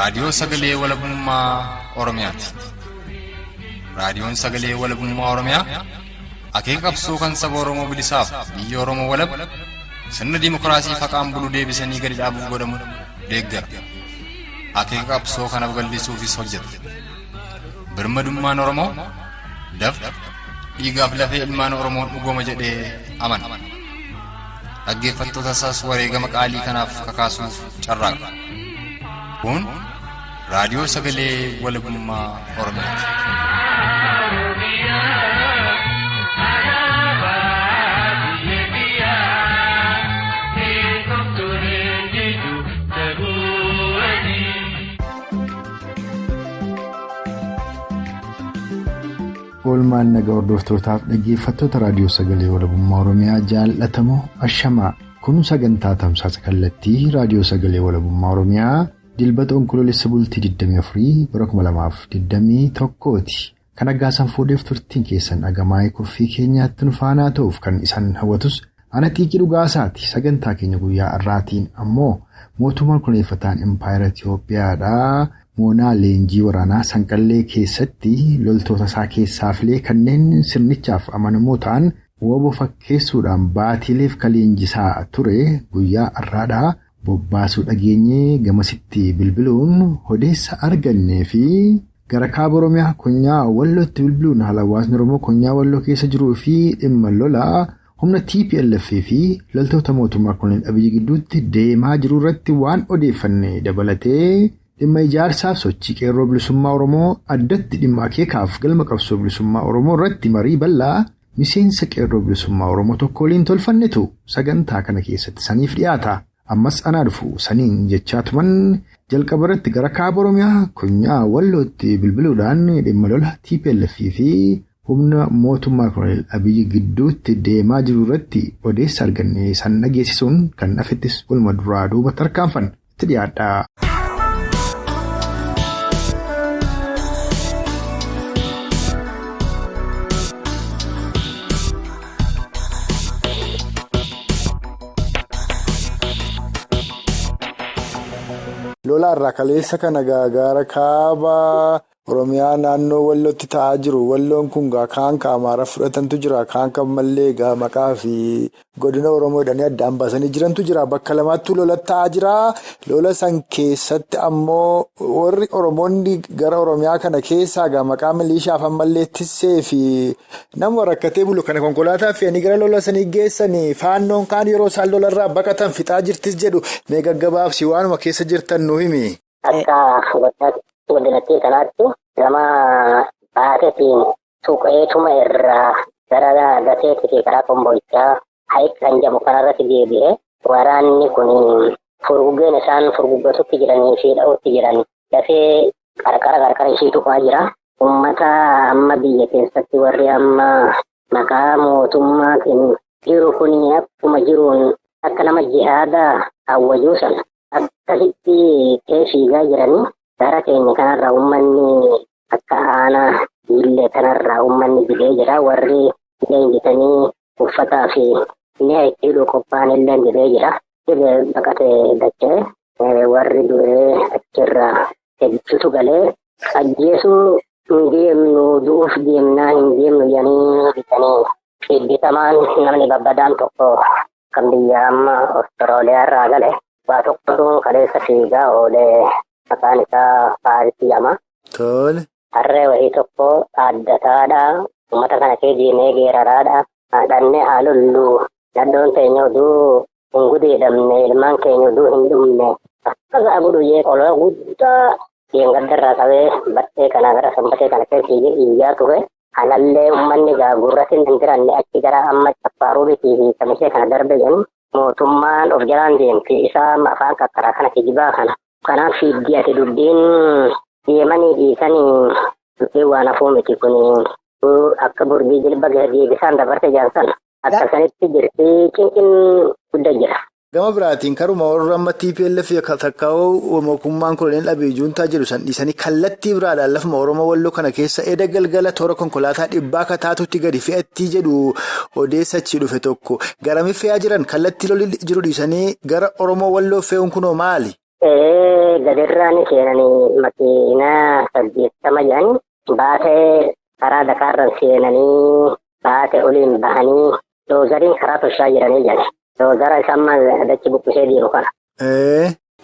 raadiyoo sagalee walabummaa Oromiyaati. Raadiyoon sagalee walabummaa Oromiyaa akeeka qabsoo kan saba Oromoo bilisaaf biyya Oromoo walab sirna dimokiraasii faqaan bulu deebisanii gadi dhaabuuf godhamu deeggara. Akeeka qabsoo kanaaf gallisuufis hojjeta. Birmadummaan Oromoo dafqa dhiigaaf lafee ilmaan Oromoon dhugooma jedhee amana. Dhaggeeffattoota isaas wareegama qaalii kanaaf kakaasuuf carraaqa. Kun raadiyoo sagalee walabummaa Oromiyaati. Oolmaan nagaa hordoftootaaf dhaggeeffattoota raadiyoo sagalee walabummaa Oromiyaa jaallatamoo ashamaa kun sagantaa tamsaasa kallattii raadiyoo sagalee walabummaa Oromiyaa dilbata onkoloolessa bultii 24 bara 2021ti. Kan aggaasan fuudheef turtiin keessan dhagamaa'ee kurfii keenyaatti nufaanaa ta'uuf kan isaan hawwatus ana xiiqii dhugaasaati. Sagantaa keenya guyyaa har'aatiin ammoo mootummaan kuneeffataan Impaayera Itiyoophiyaadhaa moonaa leenjii waraanaa sanqallee keessatti loltoota isaa keessaafilee kanneen sirnichaaf amanamoo ta'an woboo fakkeessuudhaan baatiileef kan leenjisaa ture guyyaa har'aadhaa bobbaasuu dhageenyee gamasitti bilbiluun odeessa argannee fi gara kaaba Oromiyaa konyaa Wallootti bilbiluun haala hawaasni Oromoo konyaa Walloo keessa jiruu fi dhimma lolaa humna TPLF fi loltoota mootummaa Koloneel Abiyyi gidduutti deemaa jiru irratti waan odeeffanne dabalatee dhimma ijaarsaaf sochii qeerroo bilisummaa Oromoo addatti dhimma akeekaaf galma qabsoo bilisummaa Oromoo irratti marii bal'aa miseensa qeerroo bilisummaa Oromoo tokko waliin tolfannetu sagantaa kana keessatti saniif dhiyaata. Ammas anaa dhufu saniin jechaatuman jalqaba irratti gara kaaba Oromiyaa konyaa Wallootti bilbiluudhaan dhimma lola TPLF fi humna mootummaa Koloneel Abiyyi gidduutti deemaa jiru irratti odeessa arganne san dhageessisuun kan hafettis waluma duraa duuba tarkaanfanne itti dhiyaadha. Lola irraa kaleessa kana gaagaara kaaba Oromiyaa naannoo Wallootti ta'aa jiru. Walloon kun kaan Amaara fudhatantu jira, kaan mallee maqaa fi godina Oromoo jedhanii addaan baasanii jirantu jira. Bakka lamaatti lola ta'aa jira. Lola san keessatti ammoo warri Oromoonni gara Oromiyaa kana keessaa maqaa milishaaf ammallee tissee fi nama rakkatee bulu kana konkolaataa fe'anii gara lola sanii geessanii faannoon kaan yeroo isaan lolarraa baqatan fixaa jirtis jedhu mee gaggabaabsi waanuma keessa jirtan nu himi. Godinatti kanaatti gama baateetiin suuqeetuma irraa gara gateetii fi karaa komboichaa hayiq kan jedhamu kanarratti deebi'ee waraanni kun furguggeen isaan furguggatutti jiranii fi dha'utti jiran dafee qarqara ishii tuqaa jira. Uummata amma biyya keessatti warri amma maqaa mootummaatiin jiru kun akkuma jiruun akka nama jihaada hawwajuu sana akkasitti fiigaa jiranii. Gara keenya kanarraa uummanni akka aanaa illee kanarraa uummanni bidee jira. Warri leenjitanii uffataa fi mi'a itti hidhuu qophaa'an illee bidee jira. Baqatee dachee warri du'ee achirraa hedduutu galee ajjeesuu hin deemnu du'uuf deemnaa hin deemnu jedhanii bitanii dhiibbitamaan namni babbadaan tokko kan biyya amma Awustiraaliyaarraa gale waa tokkotu kaleessa fiigaa oolee. Maqaan isaa Faaritii jedhama. Tole. Harree wayii tokko dhaaddataadha. Uummata kana kee diinee geeraraadha. Dhannee haalulluu naddoon keenya oduu hin gudeedamne ilmaan keenya oduu hin dhumne akkasaa guduyee qoloo guddaa yeengaddarraa qabee battee kana gara sanbatee kana keessa iyyaa ture. Halallee uummanni gurratti hin jiranne achi gara amma Caffaaru bitii fi Kamisee kana darbe jedhu mootummaan of jalaan deemti isaa afaan qaqqaraa kana kijibaa kana. Kanaaf fiiddii ati dubbiin deemanii dhiisanii dubbiin waan hafuu miti kun akka burbii jilba deebisaan dabarte jaansan akka sanitti jirti cinqin guddaa jira. Gama biraatiin karuma warra amma TPLF takkaa'uu mootummaan Koloneel Abiyyi juuntaa jedhu san dhiisanii kallattii biraadhaan lafuma Oromoo Walloo kana keessa edda galgala toora konkolaataa dhibbaa kataatutti gadi fe'attii jedhu odeessachii dhufe tokko garamiif fe'aa jiran kallattii lolli jiru dhiisanii gara Oromoo Walloo fe'uun kunoo maali? gadirraan seenanii makiinaa 80 jedhanii baatee karaa Dakaarran seenanii baatee oliin bahanii doozariin karaa tolchaa jiranii jedhe. Doozara isamma dachi buqqisee jiru kana.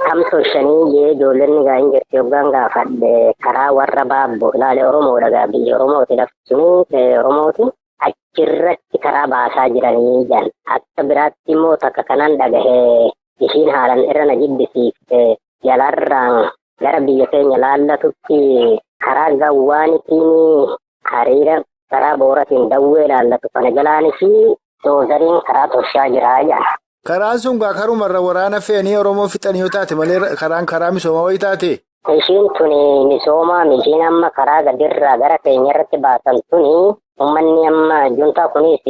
Kam tolchanii jee ijoolleen gaahin jirti yoggaan gaafadhe karaa warra baabbo ilaale Oromoodha gaa biyya Oromooti lafti Oromooti achirratti karaa baasaa jiranii jedhan. Akka biraatti immoo takka kanan dhagahee ishiin haalan irra na jibbisiifte jalarraan gara biyya keenya laallatutti karaa gawwaanitiin hariira karaa booratiin dawwee laallatu kana jalaanii fi doozariin karaa tolchaa jiraa jedhan. Karaan sun gaa karumarra waraana fe'anii Oromoo fixanii yoo taate malee karaan karaa misoomaa wayii taate? Ishiin tuni misoomaa ishiin amma karaa gadirraa gara keenya irratti baasan tuni uummanni amma juntaa kunis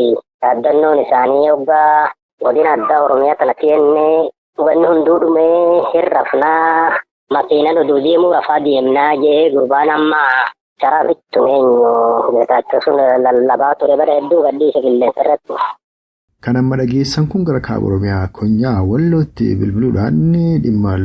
dhaaddannoon isaanii yoggaa godina addaa Oromiyaa kana kennee wanni hunduu dhumee hirrafnaa makiinan oduu deemuu rafaa deemnaa jee gurbaan amma karaa bittu eenyu Geetaachoo sun lallabaa ture bara hedduu gadhiisa qilleensa irratti. Kan amma dhageessan kun gara kaaba Oromiyaa Konyaa Wallootti bilbiluudhaan dhimma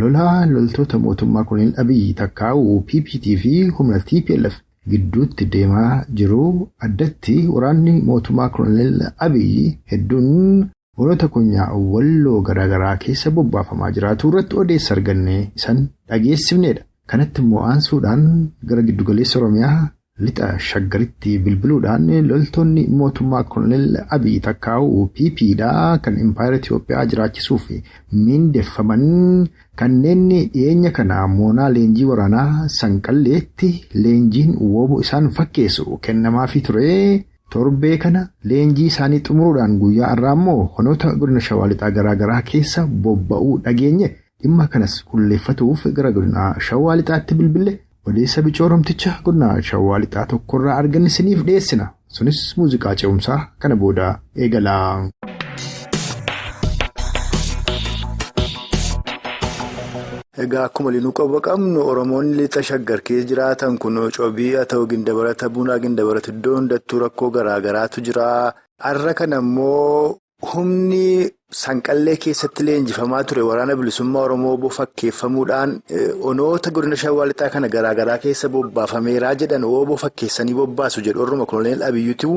loltoota mootummaa Koloneel Abiyyi takkaa'u PPT fi humna TPLF gidduutti deemaa jiru. Addatti waraanni mootummaa Koloneel Abiyyi hedduun Onoota Konyaa Walloo garaagaraa keessa bobbaafamaa jiraatu irratti odeessa arganne isan dhageessifnedha. Kanatti immoo aansuudhaan gara giddugaleessa Oromiyaa lixa shaggaritti bilbiluudhaan loltoonni mootummaa Koloneel Abiyyi takkaa'u PPdha kan Impaayera Itoophiyaa jiraachisuuf miindeffaman kanneen dhiyeenya kana moonaa leenjii waraanaa Sanqalleetti leenjiin wooboo isaan fakkeessu kennamaafii ture. Torbee kana leenjii isaanii xumuruudhaan guyyaa irraa immoo honoota godina Shawaa Lixaa garaagaraa keessa bobba'uu dhageenye dhimma kanas qulleeffatuuf gara godina Shawaa Lixaatti bilbille odeessa bicooromticha godina Shawaa Lixaa tokkorraa argannisiniif dhiyeessina. Sunis muuziqaa ce'umsaa kana booda eegala. Egaa akkuma linuu qaba qabnu Oromoonni lixa shaggar keessa jiraatan kun cobii haa ta'u gindabarata bunaa gindabarata iddoo hundattuu rakkoo garaagaraatu jira. Har'a kana immoo humni Sanqallee keessatti leenjifamaa ture waraana bilisummaa Oromoo fakkeeffamuudhaan onoota godina Shawaa Lixaa kana garaagaraa keessa bobbaafameeraa jedhan wooboo fakkeessanii bobbaasu jedhu Oromoo Koloneel Abiyyuutu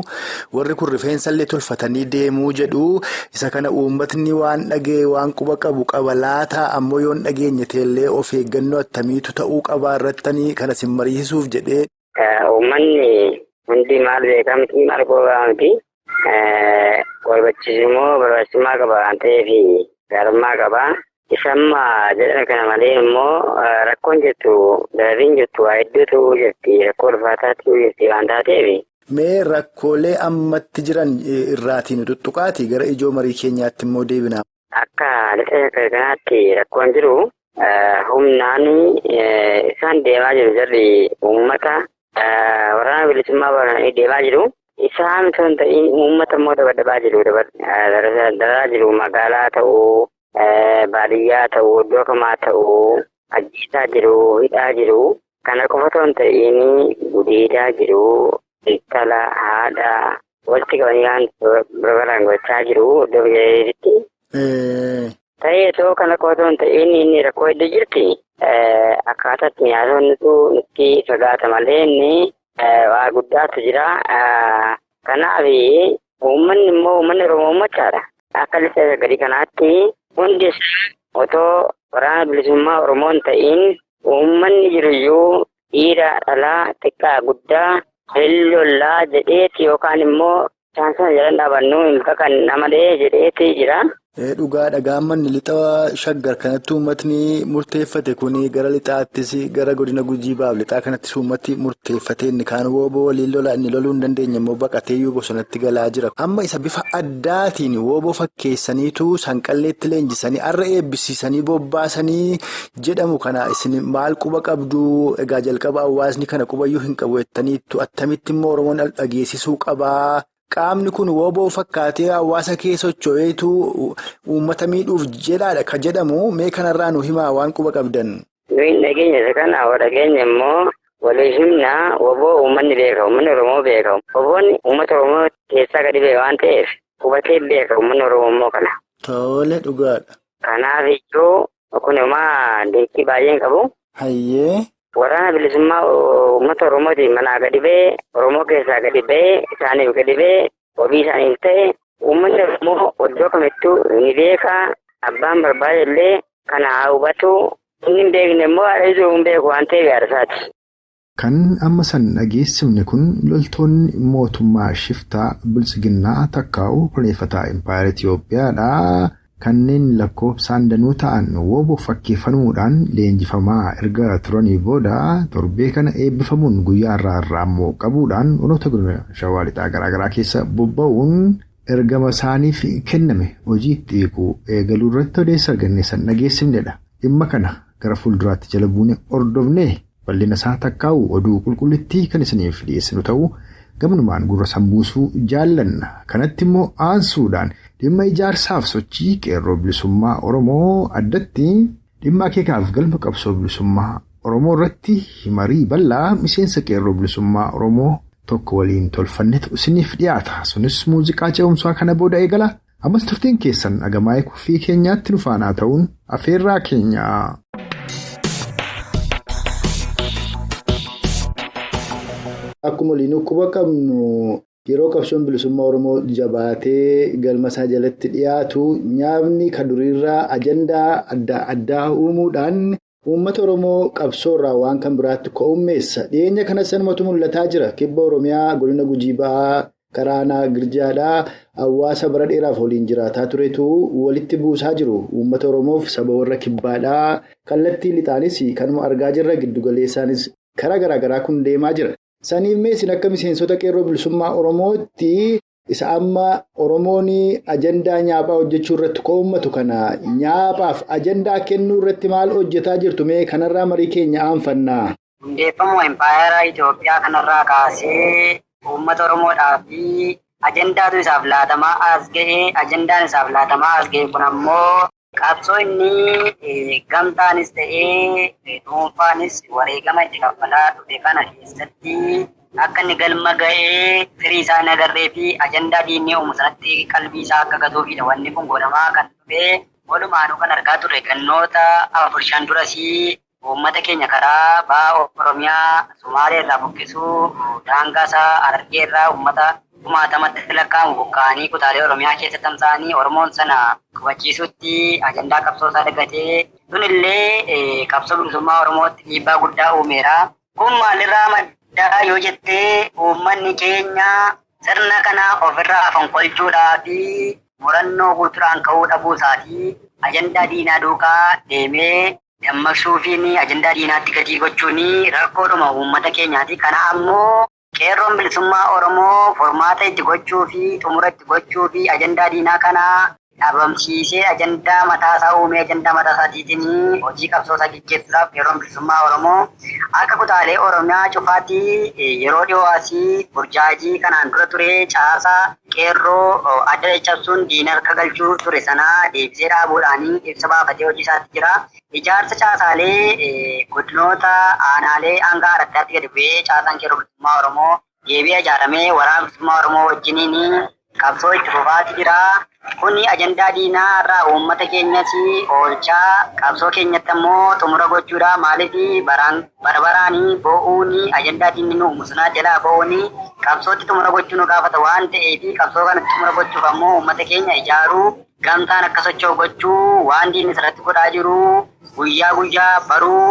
warri kun rifeensallee tolfatanii deemuu jedhu. Isa kana uummatni waan dhagee waan quba qabu qaba laata ammoo yoon dhageenye teellee of eeggannoo attamiitu ta'uu qabaa irrattanii kanas hin mariisisuuf jedhee. Uummanni hundi maal beekamti maal gogaamti. Walbachiisumoo barbaachisummaa qaba waan ta'eef gaarummaa qaba. Isamma jedhan kana malee immoo rakkoon jettu darabiin jettu waa hedduutu jirti rakkoo ulfaataatu jirti waan taateef. Mee rakkoolee ammatti jiran irraatiin tuttuqaati gara ijoo marii keenyaatti immoo deebina. Akka lixa kanaatti rakkoon jiru humnaan isaan deemaa jiru jarri uummata waraana bilisummaa waraananii deemaa jiru. Isaan sun ta'in uummata immoo dabadabaa jiru daraa jiru magaalaa ta'uu baadiyyaa ta'uu iddoo kamaa ta'uu ajjiisaa jiru hidhaa jiru kana qofa ta'uun ta'in gudeedaa jiru intala haadha walitti qabanii barbaadaan gochaa jiru iddoo biyyaatti. Ta'ee too kana qofa ta'uun ta'in inni rakkoo hedduu jirti akkaataatti nyaatonni nutti fagaata malee inni. Waa guddaatu jira. Kanaaf uummanni immoo uummanni Oromoo uummachaadha. Akka lixa gadi kanaatti hundi otoo waraana bilisummaa Oromoo hin ta'in uummanni jiruyyuu dhiira dhalaa xiqqaa guddaa hellollaa jedheeti yookaan immoo chaansana jedhan dhaabannu hin kakanna malee jedheeti jira. Dhugaa dhagaammanni lixa shaggar kanatti uummatni murteeffate kuni gara lixaattis gara godina Gujii baaf lixaa kanattis uummati murteeffate inni kaan wooboo waliin lola inni loluu hin dandeenye immoo baqateeyyuu bosonatti galaa jira. Amma isa bifa addaatiin wooboo fakkeessaniitu Sanqalleetti leenjisanii har'a eebbisiisanii bobbaasanii jedhamu kana isin maal quba qabdu? Egaa jalqaba hawaasni kana qubayyuu hin qabu jettaniittu attamitti immoo Oromoon dhageessisuu qabaa? Qaamni kun wooboo fakkaatee hawaasa keessa socho'eetu uummata miidhuuf jedhaadha ka jedhamu mee kanarraa nu himaa waan quba qabdan. Nuyi dhageenya isa kana dhageenya immoo walii himna wooboo uummanni beeka uummanni Oromoo beeka wooboon uummata Oromoo keessaa gadi beeka waan ta'eef hubatee beeka uummanni Oromoo immoo kana. Tole dhugaadha. Kanaaf iyyuu Kunuma deekii baay'een qabu. Hayyee. Waraana bilisummaa uummata Oromootiin manaa gadi ba'ee, Oromoo keessaa gadi ba'ee, isaaniif gadi ba'ee, ofii isaaniif ta'e, uummanni Oromoo iddoo kamittuu ni beeka. Abbaan barbaade illee kana haa hubatu. Inni hin beekne immoo haadha hin beeku waan ta'eef gaarisaati. Kan amma san dhageessifne kun loltoonni mootummaa shiftaa bilisiginnaa takkaa'u kuneeffataa impaayera Itoophiyaadha. Kanneen lakkoofsaan danuu ta'an woboo fakkeeffamuudhaan leenjifamaa erga turanii booda torbee kana eebbifamuun guyyaa irraa ammoo qabuudhaan onoota godina Shawaa Lixaa garaagaraa keessa bobba'uun ergama isaaniif kenname hojii itti eegaluu irratti odeessa arganne san dhageessifnedha. Dhimma kana gara fuulduraatti jala buune hordofne bal'ina isaa takkaa'u oduu qulqullittii kan isiniif dhiyeessinu ta'uu gamnumaan gurra sambuusuu jaallanna. Kanatti immoo aansuudhaan dhimma ijaarsaaf sochii qeerroo bilisummaa Oromoo addatti dhimma akeekaaf galma qabsoo bilisummaa Oromoo irratti marii bal'aa miseensa qeerroo bilisummaa Oromoo tokko waliin tolfannetu isiniif dhiyaata. Sunis muuziqaa ce'umsaa kana booda eegala. Ammas turtiin keessan dhagamaa'ee kuffii keenyaatti nu faanaa ta'uun afeerraa keenya. Akkuma waliin quba qabnu yeroo qabsoon bilisummaa Oromoo jabaatee galma isaa jalatti dhiyaatu nyaabni kan duriirraa ajandaa adda addaa uumuudhaan uummata Oromoo qabsoo irraa waan kan biraatti ka'ummeessa. Dhiyeenya kanas sanumatu mul'ataa jira. Kibba Oromiyaa godina Gujii Ba'aa Karaanaa Girjaadhaa hawaasa bara dheeraaf waliin jiraataa turetu walitti buusaa jiru. Uummata Oromoof saba warra Kibbaadhaa kallattii lixaanis kanuma argaa jirra. Giddugaleessaanis karaa garaagaraa kun deemaa jira. Saniif meesin akka miseensota qeerroo bilisummaa Oromootti isa amma Oromoon ajandaa nyaaphaa hojjechuu irratti ka'ummatu kana nyaapaaf ajandaa kennuu irratti maal hojjetaa jirtu mee kanarraa marii keenya aanfannaa. Hundeeffamuu impaayera Itoophiyaa kanarraa kaasee uummata Oromoodhaa fi ajandaatu isaaf laatamaa as ga'ee ajandaan isaaf laatamaa as ga'e kun ammoo qabsoo inni gamtaanis ta'ee dhuunfaanis wareegama itti kaffalaa dhufe kana keessatti akka inni galma ga'ee firii isaa hin agarree fi ajandaa diinni uumu sanatti qalbii isaa akka gatuufidha. Wanni kun godhamaa kan dhufe walumaanuu kan argaa turre gannoota 4-5 durasii uummata keenya karaa ba'a Oromiyaa Sumaalee irraa buqqisuu daangaa isaa Harargee irraa uummata kumaatamatti lakkaa'amu buqqa'anii kutaalee Oromiyaa keessa tamsa'anii Oromoon sana kubachiisutti ajandaa qabsoo isaa dagatee sunillee qabsoo bilisummaa Oromootti dhiibbaa guddaa uumeera. Kun maalirraa maddaa yoo jettee uummanni keenya sirna kana ofirraa fonqolchuudhaa fi murannoo guutuudhaan ka'uu dhabuu isaatii ajandaa diinaa duukaa deemee dammaqsuu fi ajandaa diinaatti gatii gochuun rakkoodhuma uummata keenyaati. Kana ammoo qeerroon bilisummaa Oromoo formaata itti gochuu fi xumura itti gochuu fi ajandaa diinaa kana dhabamsiisee ajandaa mataasaa uumee ajandaa mataasaatiin hojii qabsoo isaa gaggeessuudhaaf qeerroon bilisummaa Oromoo akka kutaalee Oromiyaa cufaatti yeroo dhiyoosii burjaajii kanaan dura ture caasaa qeerroo adda cabsuun diina harka galchuu ture sana deebisee dhaabuudhaan ibsa baafatee hojii isaatti jira. Ijaarsa caasaalee godinoota aanaalee hanga addaatti gadi bu'ee caasaan qeerroo bilisummaa Oromoo deebi'ee ijaaramee waraana bilisummaa Oromoo wajjiniin qabsoo itti fufaati jira. Kuni ajandaa diinaa irraa uummata keenyas oolchaa qabsoo keenyatti ammoo xumura gochuudha. Maaliif barbaraanii bo'uun ajandaa diinni nu musnaa jalaa bo'uun qabsootti xumura gochuu nu gaafata waan ta'eef qabsoo kanatti xumura gochuuf ammoo uummata keenya ijaaruu gamtaan akka socho'u gochuu waan diinni irratti godhaa jiru guyyaa baruu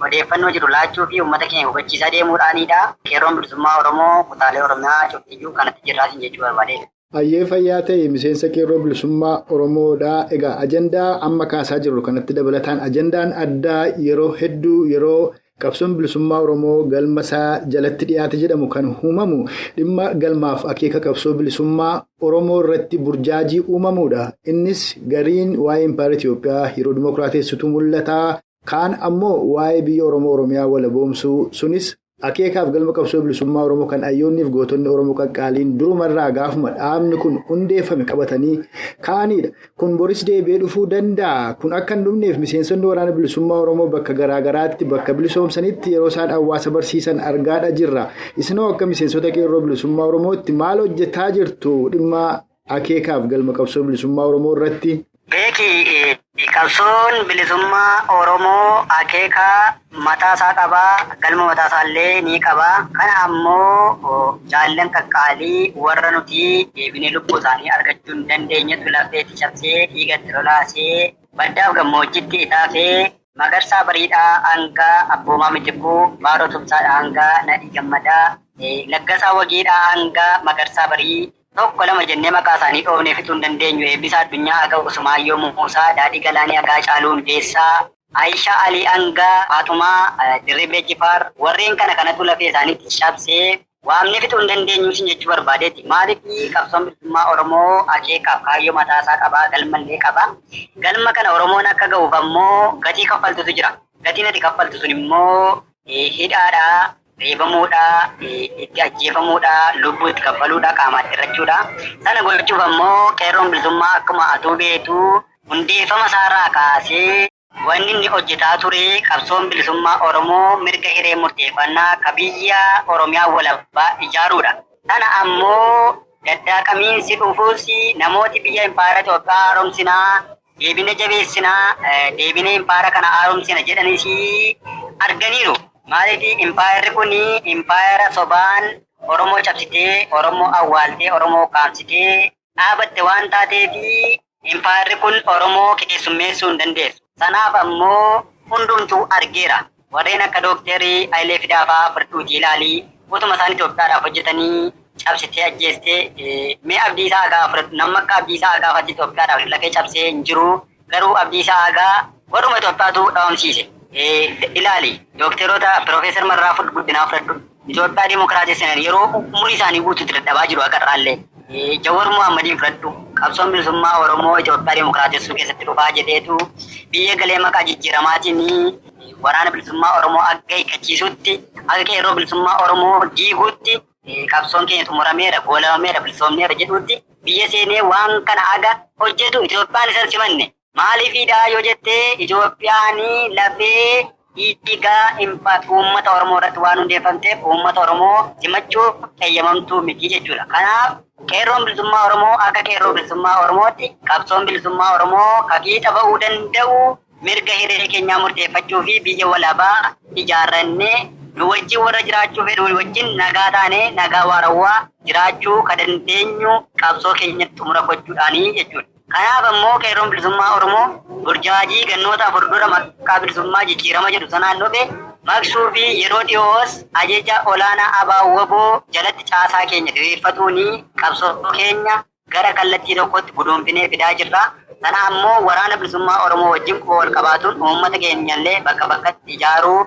odeeffannoo jiru laachuu fi uummata keenya hubachiisaa deemuudhaanidha. Qeerroon bilisummaa Oromoo kutaalee Oromiyaa cuftiyyuu kanatti jiraatin jechuu barbaade. Hayyee fayyaa ta'e miseensa qeerroo bilisummaa Oromoodha. Egaa ajandaa amma kaasaa jirru kanatti dabalataan ajandaan addaa yeroo hedduu yeroo qabsoon bilisummaa Oromoo galma isaa jalatti dhiyaate jedhamu kan uumamu dhimma galmaaf akeeka qabsoo bilisummaa Oromoo irratti burjaajii uumamuudha. Innis gariin waa'ee impaayera Itoophiyaa yeroo dimokiraatessitu mul'ata. Kaan ammoo waa'ee biyya Oromiyaa walaboomsuu sunis akeekaaf galma qabsoo bilisummaa Oromoo kan ayyoonniif gootonni Oromoo qaqqaaliin durumarraa gaafuma dhaabni kun hundeeffame qabatanii ka'anidha. Kun boris deebi'ee dhufuu danda'a. Kun akka hin dhufneef miseensonni waraana bilisummaa Oromoo bakka garaagaraatti bakka bilisoomsanitti yeroo isaan hawaasa barsiisan argaadha jirra. Isinoo akka miseensota qeerroo bilisummaa Oromootti maal hojjetaa jirtu dhimma akeekaaf galma qabsoo bilisummaa Oromoo irratti? Beeki Qabsoon bilisummaa Oromoo akeeka mataasaa qabaa, galma mataasallee ni qabaa. Kana ammoo jaallan qaqqaalii warra nuti deebinee lubbuu isaanii argachuu hin dandeenyetu lafeetti cabsee dhiigatti lolaasee baddaaf gammoojjitti itaafee magarsaa bariidhaa hanga abboomaa mitikuu baaroo tumsaadhaa hanga nadhii gammadaa laggasaa wagiidhaa hanga magarsaa barii tokko lama jennee maqaa isaanii dhoofnee fixuu hin dandeenyu. Eebbisaa addunyaa haga Usmaayyoo Muusaa daadhii galaanii hagaa caaluun deessaa Aishaa Alii hanga Faatumaa Dirribee Jifaar warreen kanatu lafee isaaniitti cabsee waamnee fixuu hin dandeenyu isin jechuu barbaadeeti. Maaliif qabsoon bilisummaa Oromoo akeekaaf kaayyoo mataasaa qabaa, galmallee qabaa. Galma kana Oromoon akka ga'uuf ammoo gatii kaffaltutu jira. Gatiin ati kaffaltu sun immoo hidhaadhaa, reebamuudha, itti ajjeefamuudha, lubbuu itti kaffaluudha, qaamaatti hirrachuudha. Sana gochuuf ammoo qeerroon bilisummaa akkuma atuu beetu hundeeffama isaarraa kaasee wanni inni hojjetaa ture qabsoon bilisummaa Oromoo mirga hiree murteeffannaa ka biyya Oromiyaa walabbaa ijaaruudha. Sana ammoo daddaaqamiinsi dhufuus namooti biyya impaayera Itoophiyaa haaromsinaa, deebine jabeessinaa, deebine impaayera kana haaromsina jedhanis arganiiru. Maaliif impaayerri kun impaayera sobaan Oromoo cabsitee, Oromoo awwaaltee, Oromoo kaamsitee dhaabatte waan taateef impaayerri kun Oromoo keessummeessuu hin dandeessu. Sanaaf ammoo hundumtuu argeera. Warreen akka Dookterii Hayilee Fidaafaa fudhadhuutii ilaalii utuma isaan Itoophiyaadhaaf hojjetanii cabsitee ajjeestee mee Abdiisaa Agaa fudhadhu. Namni akka Abdiisaa Agaa fadhi Itoophiyaadhaaf lafee cabsee hin jiru. Garuu Abdiisaa Agaa warruma Itoophiyaatu dhaawamsiise. Ilaali dookteroota Piroofeesar Mararaa Guddinaa fudhadhu. Itoophiyaa Dimookiraatessinaan yeroo umurii isaanii guutuutti dadhabaa jiru agarraallee. Jawwar Muhammadiin fudhadhu. Qabsoon bilisummaa Oromoo Itoophiyaa Dimookiraatessuu keessatti dhufaa jedheetu biyya galee maqaa jijjiiramaatiin waraana bilisummaa Oromoo akka hiikachiisutti, akka qeerroo bilisummaa Oromoo diiguutti qabsoon keenya xumurameera, goolabameera, bilisoomneera jedhuutti biyya seenee waan kana aga hojjetu Itoophiyaan isa simanne. Maaliifidha yoo jettee Itoophiyaan lafee dhiigaa uummata Oromoo irratti waan hundeeffamteef uummata Oromoo simachuuf eeyyamamtuu miti jechuudha. Kanaaf qeerroon bilisummaa Oromoo akka qeerroo bilisummaa Oromootti qabsoon bilisummaa Oromoo kakiixa ba'uu danda'u mirga hiree keenyaa murteeffachuu fi biyya walaabaa ijaarrannee nu wajjin warra jiraachuu fedhu wajjin nagaa taanee nagaa waarawaa jiraachuu ka dandeenyu qabsoo keenyatti xumura gochuudhaanii jechuudha. Kanaaf ammoo qeerroon bilisummaa Oromoo burjaajii gannoota afur dura maqaa bilisummaa jijjiirama jedhu sanaan dhufe maqsuu fi yeroo dhiyoos ajaja olaanaa abaawwaboo jalatti caasaa keenya diriirfatuuni qabsoo keenya gara kallattii tokkotti guduunfinee fidaa jirra. Sana ammoo waraana bilisummaa Oromoo wajjin quba wal qabaatuun uummata keenyallee bakka bakkatti ijaaruu,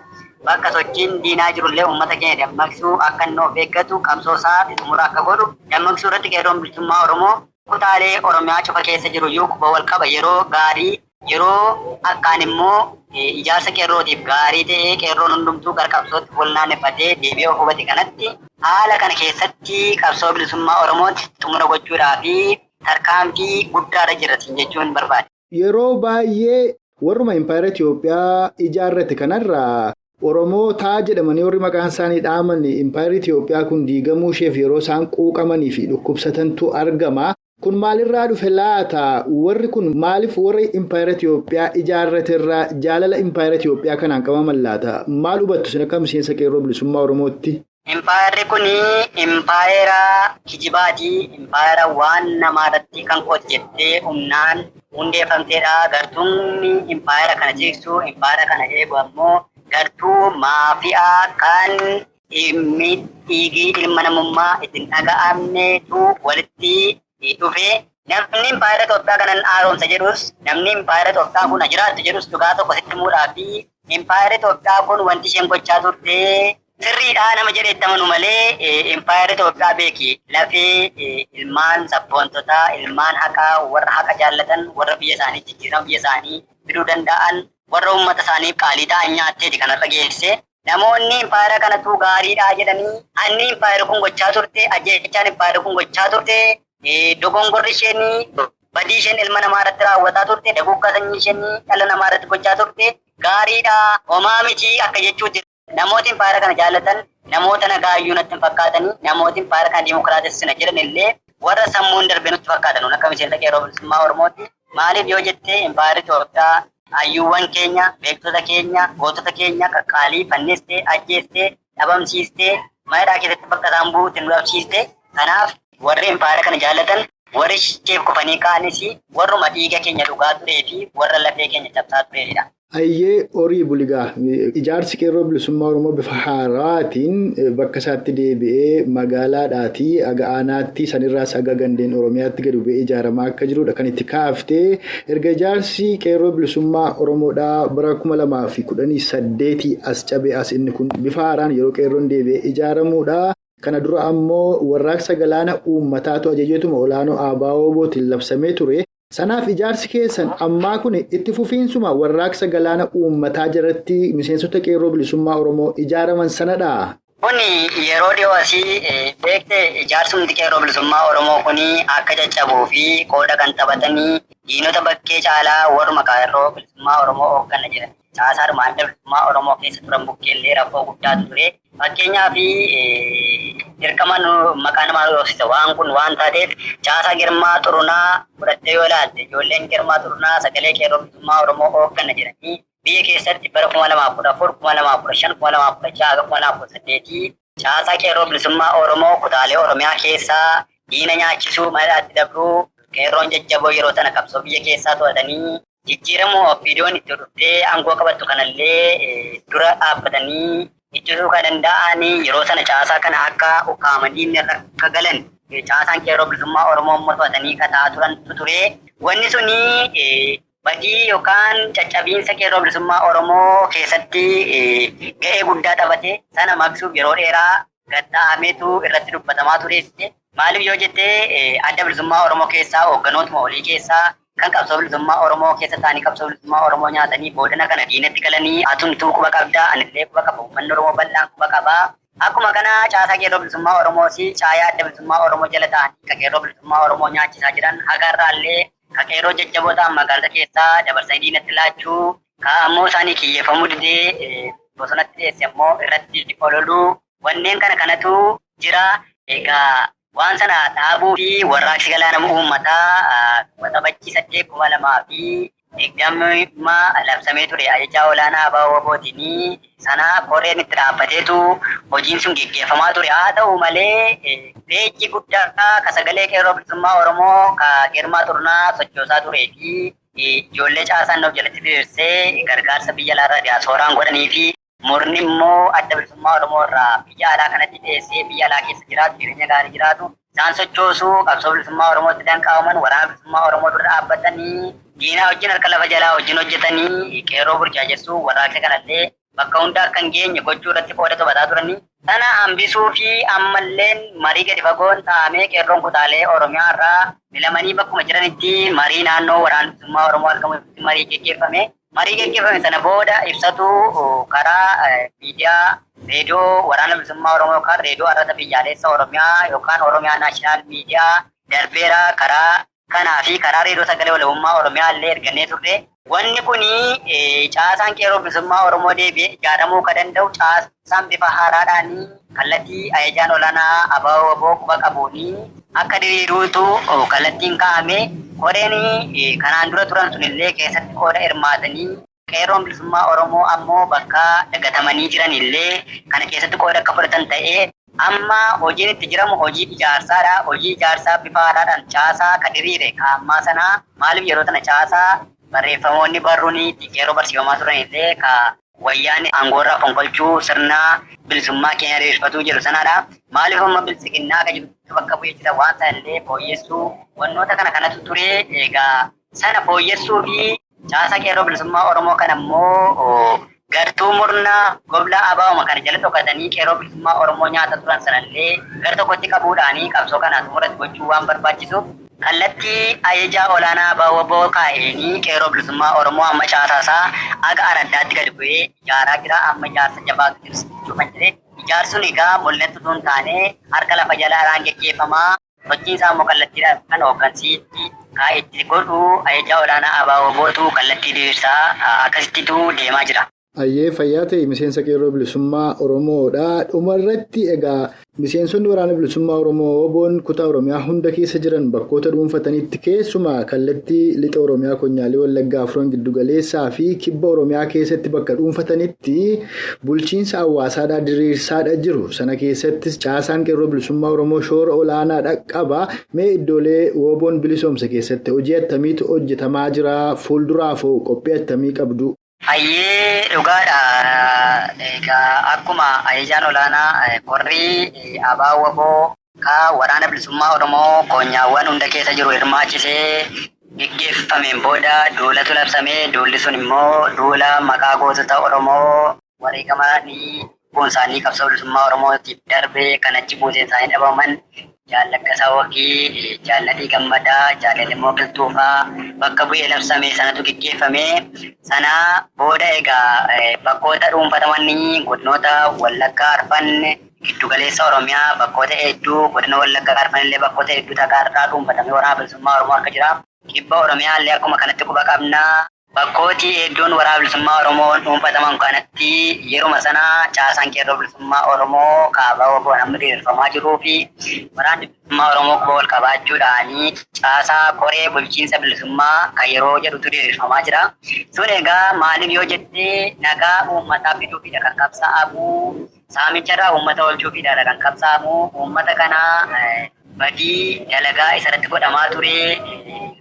bakka sochiin diinaa jirullee uummata keenya dammaqsuu akka inni of eeggatu qabsoo isaa xumura akka godhu dammaqsuu irratti qeerroon bilisummaa Oromoo kutaalee Oromiyaa cufa keessa jiru iyyuu quba wal qaba. Yeroo gaarii yeroo akkaan immoo ijaarsa qeerrootiif gaarii ta'ee qeerroon hundumtuu gara qabsootti wal naannefatee deebi'ee of hubate kanatti haala kana keessatti qabsoo bilisummaa Oromootti xumura gochuudhaa fi tarkaanfii guddaarra jirratiin jechuun barbaade. Yeroo baay'ee warruma impaayera Itoophiyaa ijaarrate kanarraa Oromoota jedhamanii warri maqaan isaanii dhaaman impaayera Itoophiyaa kun diigamuu isheef yeroo isaan quuqamanii fi dhukkubsatantu argama. Kun maalirraa dhufe laata? Warri kun maaliif warri impaayera Itoophiyaa ijaarrate irraa jaalala impaayera Itoophiyaa kanaan qabaman laata? Maal hubattu sin akka miseensa qeerroo bilisummaa Oromootti? Impaayerri kun impaayera kijibaati. Impaayera waan namaarratti kan hojjettee humnaan hundeeffamteedha. Gartuun impaayera kana jigsu, impaayera kana eegu ammoo gartuu maafiyaa kan dhiigii ilma namummaa ittiin dhaga'amneetu walitti dhufe. Namni impaayera Itoophiyaa kanan haaromsa jedhus, namni impaayera Itoophiyaa kun jiraattu jedhus dhugaa tokko sitti himuudhaa fi impaayera Itoophiyaa kun wanti isheen gochaa turte sirriidhaa nama jedhetti amanu malee impaayera Itoophiyaa beeki. Lafee ilmaan sabboontotaa, ilmaan haqaa, warra haqa jaallatan, warra biyya isaanii jijjiirama biyya isaanii fiduu danda'an, warra uummata isaaniif qaalii ta'an nyaatteeti kanarra geesse. Namoonni impaayera kanatu gaariidhaa jedhanii anni impaayera kun gochaa turte, ajjeechaan impaayera kun gochaa turte, dogongorri isheenii badii isheen ilma namaa irratti raawwataa turte, daguuggaa sanyii isheenii dhala namaa irratti gochaa turte gaariidhaa homaa miti akka jechuuti. Namooti impaayera kana jaallatan namoota nagaayyuu natti hin fakkaatanii, namooti impaayera kana dimookiraatessina jedhan illee warra sammuun darbe nutti fakkaatan akka miseensa qeerroo bilisummaa Oromootti. Maaliif yoo jettee impaayera Itoophiyaa hayyuuwwan keenya, beektota keenya, gootota keenya qaqqaalii fannistee, ajjeestee, dhabamsiistee, maayidhaa keessatti bakka isaan bu'uutti nu dhabsiiste. Kanaaf warri impaayera kana jaallatan warri isheef kufanii ka'anis warruma dhiiga keenya dhugaa turee fi warra lafee keenya cabsaa turedha. Ayyee horii buligaa ijaarsi qeerroo bilisummaa Oromoo bifa haaraatiin bakka isaatti deebi'ee magaalaadhaatii aga aanaatti sanirraas aga gandeen Oromiyaatti gadi bu'ee ijaaramaa akka jirudha kan itti kaaftee erga ijaarsi qeerroo bilisummaa Oromoodhaa bara 2018 as cabee as inni kun bifa haaraan yeroo qeerroon deebi'ee ijaaramuudha. Kana dura ammoo warraaqsa galaana uummataatu ajajeetuma olaanoo ABO'tiin labsamee ture. Sanaaf ijaarsi keessan ammaa kun itti fufiinsuma warraaqsa galaana uummataa jalatti miseensota qeerroo bilisummaa Oromoo ijaaraman sanadha. Kuni yeroo dhiyoo asii beekte ijaarsumti qeerroo bilisummaa Oromoo kuni akka caccabuu fi qooda kan taphatanii diinota bakkee caalaa warra qeerroo bilisummaa Oromoo hoogganaa jiran. Caasaa armaan bilisummaa Oromoo keessa turan bukkeellee rakkoo guddaatu ture. Fakkeenyaaf dirqama maqaa namaa dhoofsisa waan kun waan taateef caasaa Girmaa Xurunaa fudhattee yoo ilaalte ijoolleen Girmaa Xurunaa sagalee qeerroo bilisummaa Oromoo hoogganaa jiranii biyya keessatti bara 2014, 2015, 2016, 2018 caasaa qeerroo bilisummaa Oromoo kutaalee Oromiyaa keessaa diina nyaachisuu mallaatti dabruu qeerroon jajjaboo yeroo sana qabsoo biyya keessaa to'atanii jijjiiramuu ofiidoon itti dhuftee aangoo qabattu kanallee dura dhaabbatanii ittisuu kan danda'anii yeroo sana caasaa kana akka ukkaamanii akka galan caasaan qeerroo bilisummaa Oromoo mo'atanii kataa turan ture. Wanni suni badii yookaan caccabiinsa qeerroo bilisummaa Oromoo keessatti ga'ee guddaa taphate sana maqsuuf yeroo dheeraa gadda'ameetu irratti dubbatamaa ture. Maaliif yoo jettee adda bilisummaa Oromoo keessaa hoogganootuma olii keessaa kan qabsoo bilisummaa Oromoo keessa ta'anii qabsoo bilisummaa Oromoo nyaatanii boodana kana diinatti galanii atumtuu quba qabdaa anillee quba qaba uummanni Oromoo bal'aan quba qabaa. Akkuma kana caasaa qeerroo bilisummaa Oromoo fi caayaa adda bilisummaa Oromoo jala ta'anii kan qeerroo bilisummaa Oromoo nyaachisaa jiran hagarraallee kan qeerroo jajjaboo ta'an magaalota keessaa dabarsanii diinatti laachuu kan ammoo isaanii kiyyeeffamuu didee bosonatti dhiyeesse ammoo irratti ololuu wanneen kanatu jira. Egaa waan sana dhaabuu fi warraaqsi galaana uummataa waxabajjii 8,2020 labsamee ture ajajaa olaanaa ABO'tiin sana koreen itti dhaabbateetu hojiin sun geggeeffamaa ture. Haa ta'u malee beekki guddaa ka sagalee qeerroo bilisummaa Oromoo ka Girmaa Xurunaa sochoosaa turee fi ijoollee caasaan nuuf jalatti diriirsee gargaarsa biyya alaarraa diyaasooraan godhanii fi murni immoo adda bilisummaa Oromoo irraa biyya alaa kanatti dhiyeessee biyya alaa keessa jiraatu jireenya gaarii jiraatu isaan sochoosuu qabsoo bilisummaa Oromootti danqaawaman waraana bilisummaa Oromoo dura dhaabbatanii diinaa wajjin harka lafa jalaa wajjin hojjetanii qeerroo burjaajessuu warraaqsa kanallee bakka hundaa akka hin geenye gochuu irratti qooda taphataa turanii. Sana hambisuu fi ammalleen marii gadi fagoon taa'amee qeerroon kutaalee Oromiyaa irraa filamanii bakkuma jiranitti marii naannoo waraana bilisummaa Oromoo argamutti marii geggeeffame. Marii geggeeffame sana booda ibsatu karaa miidiyaa reediyoo waraana bilisummaa Oromoo yookaan reediyoo arrata biyyaalessa Oromiyaa yookaan Oromiyaa naashinaal miidiyaa darbeera karaa kanaa fi karaa reediyoo sagalee walabummaa Oromiyaa illee ergannee turre. Wanni kuni caasaan qeerroo bilisummaa Oromoo deebi'ee ijaaramuu kan danda'u caasaan bifa haaraadhaan kallattii ajajaan olaanaa ABO quba qabuuni akka diriiruutu kallattiin kaa'ame. Koreen kanaan dura turan sunillee keessatti qooda hirmaatanii qeerroon bilisummaa Oromoo ammoo bakka dagatamanii jiranillee kana keessatti qooda akka fudhatan ta'ee amma hojiin itti jiramu hojii ijaarsaadha. Hojii ijaarsaa bifa haaraadhaan caasaa ka diriire ka ammaa sanaa maaliif yeroo tana caasaa barreeffamoonni barruun qeerroo barsiifamaa turanillee ka wayyaan aangoorraa fonqolchuu sirna bilisummaa keenya diriirfatuu jedhu sanadha. Maaliif amma bilisiginnaa akka jirutti bakka bu'ee jira waan sanallee fooyyessuu wannoota kanatu ture. Egaa sana fooyyessuu fi caasaa qeerroo bilisummaa Oromoo kan ammoo gartuu murna gobla ABO kana jala dhokatanii qeerroo bilisummaa Oromoo nyaata turan sanallee gara tokkotti qabuudhaanii qabsoo kanaan xumuratti gochuu waan barbaachisuuf kallattii ajajaa olaanaa ABO kaa'anii qeerroo bilisummaa Oromoo amma caasaasaa aga araddaatti gadi bu'ee ijaaraa jira. Amma ijaarsa jabaatu jirsichuu kan jire. Ijaarsuun egaa mul'attu tun taane harka lafa jalaadhaan geggeeffamaa. Hojiin isaa immoo kallattiidhaan kan hooggansiitti kaa'etti godhu ajajaa olaanaa ABO'tu kallattii diriirsaa akkasittitu deemaa jira. Ayyee fayyaa ta'e miseensa qeerroo bilisummaa Oromoodha. Dhumarratti egaa Miseensonni waraana bilisummaa Oromoo Oboon kutaa Oromiyaa hunda keessa jiran bakkoota dhuunfatanitti keessumaa kallattii lixa Oromiyaa Konyaalee Wallaggaa Afran Giddugaleessaa fi Kibba Oromiyaa keessatti bakka dhuunfatanitti bulchiinsa hawaasaadhaa diriirsaadha jiru. Sana keessattis caasaan qeerroo bilisummaa Oromoo shoora olaanaadha qaba. Mee iddoolee Oboon bilisoomsa keessatti hojii attamiitu hojjetamaa jira? Fuulduraaf qophii attamii qabdu? Hayyee dhugaadha. Akkuma ajajaan olaanaa qorrii abaa waboo waraana bilisummaa Oromoo koonyaawwan hunda keessa jiru hirmaachisee gaggeeffameen booda duulatu labsamee duulli sun immoo duula maqaa gootota Oromoo wareegamanii boonsaanii qabsoo bilisummaa Oromootiif darbee kan achi buuseen isaanii dhabaman Jaallaggasaa Waqii, Jaalladhii Gammadaa, Jaalladhii Mooqiltuufaa bakka bu'ee labsame sanatu gaggeeffame. Sana booda egaa bakkoota dhuunfatamanii godinoota Wallaggaa Arfan giddugaleessa Oromiyaa bakkoota hedduu godina Wallaggaa Arfan illee bakkoota hedduu takaarraa dhuunfatamee waraana bilisummaa Oromoo akka jira. Kibba Oromiyaa illee akkuma kanatti quba qabna. Bakkooti hedduun waraana bilisummaa Oromoo dhuunfataman kanatti yeruma sana caasaan qeerroo bilisummaa Oromoo kaabaa waboo namni diriirfamaa jiruu fi waraanni bilisummaa Oromoo quba wal qabaachuudhaanii caasaa koree bulchiinsa bilisummaa kan yeroo jedhutu diriirfamaa jira. Sun egaa maaliif yoo jette nagaa uummataa fiduufidha kan qabsaa'amu. Saamicharraa uummata oolchuufidha kan qabsaa'amu. Uummata kana badii dalagaa isarratti godhamaa ture.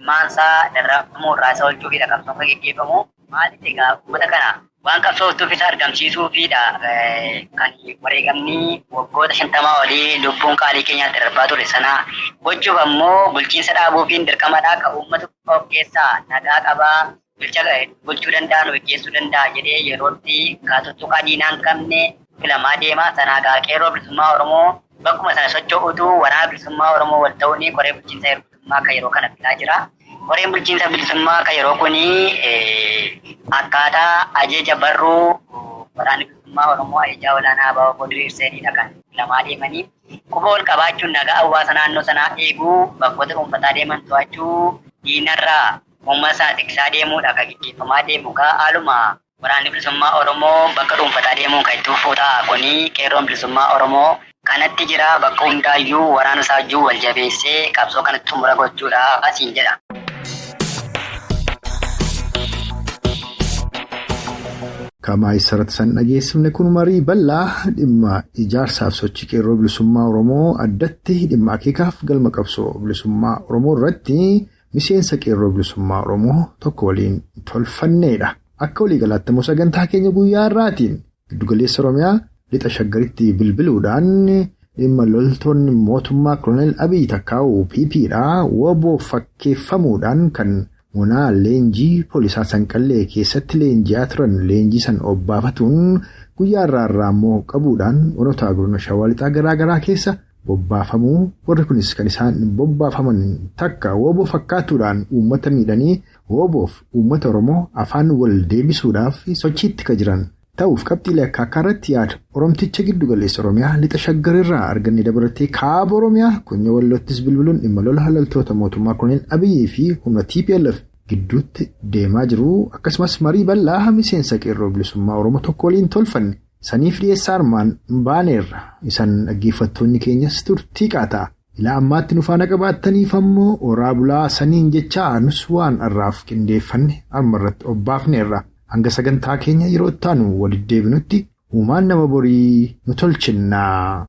Maansaa darraafamuu irraa isa oolchuufidha qabsoon kan gaggeeffamu. Maaliif egaa uummata kana waan qabsootuuf isa argamsiisuufidha kan wareegamni waggoota 50 olii lubbuun qaalii keenyaatti darbaa ture sana gochuuf ammoo bulchiinsa dhaabuufiin dirqamadhaa kan uummata of keessaa nagaa qabaa bulchuu danda'a nu gaggeessuu danda'a jedhee yerootti kaatottuqaa diinaa hin qabne filamaa deemaa sanaa gaa qeerroo bilisummaa Oromoo bakkuma sana socho'utu waraana bilisummaa Oromoo wal ta'uun koree bulchiinsa bilisummaa kan yeroo kana filaa jira. Koreen bulchiinsa bilisummaa kan yeroo kuni akkaataa ajaja barruu waraana bilisummaa Oromoo ajajaa olaanaa abaa waboo diriirseedha kan filamaa deemanii. Quba wal qabaachuun nagaa hawaasa naannoo sanaa eeguu bakkoota dhuunfataa deeman to'achuu diinarraa uummata sana tiksaa deemuudha kan gaggeeffamaa deemu haaluma waraanni bilisummaa Oromoo bakka dhuunfataa deemuun kan itti fufuudha. Kuni qeerroon bilisummaa Oromoo kanatti jira bakka hundaayyuu waraana isaajuu wal jabeessee qabsoo kanatti xumura gochuudha asiin jedha. Kamaa isarratti san dhageessifne kun marii bal'aa dhimma ijaarsaaf sochii qeerroo bilisummaa Oromoo addatti dhimma akeekaaf galma qabsoo bilisummaa Oromoo irratti miseensa qeerroo bilisummaa Oromoo tokko waliin tolfanneedha. Akka waliigalaatti immoo sagantaa keenya guyyaa irraatiin giddugaleessa Oromiyaa lixa shaggaritti bilbiluudhaan dhimma loltoonni mootummaa Koloneel Abiy Takkaa'uu PP'dha waboo fakkeeffamuudhaan kan Munaa leenjii poolisaa Sanqallee keessatti leenji'aa turan leenjii san obbaafatuun guyyaa irraa immoo qabuudhaan onotaa godina Shawaa Lixaa garaagaraa keessa bobbaafamuu. Warri kunis kan isaan bobbaafaman takka woboo fakkaatuudhaan uummata miidhanii woboof uummata Oromoo afaan wal deebisuudhaaf sochiitti kan jiran ta'uuf qabxiilee akka irratti yaada Oromticha giddugaleessa Oromiyaa lixa shaggarirraa arganne dabalatee kaaba Oromiyaa Konya Wallottis bilbiluun dhimma lola halaltoota mootummaa Koloneel Abiyyii fi humna TPLF gidduutti deemaa jiru akkasumas marii bal'aa miseensa qeerroo bilisummaa Oromoo tokko waliin tolfanne saniif dhiyeessaa armaan baaneerra isan dhaggeeffattoonni keenyas turtii qaataa ilaa ammaatti nu faana qabaattaniif ammoo oraa bulaa saniin jechaa nus waan irraaf qindeeffanne armarratti obbaafneerra. Hanga sagantaa keenya yeroo itti aanu walitti deebinutti uumaan nama borii nu tolchinnaa.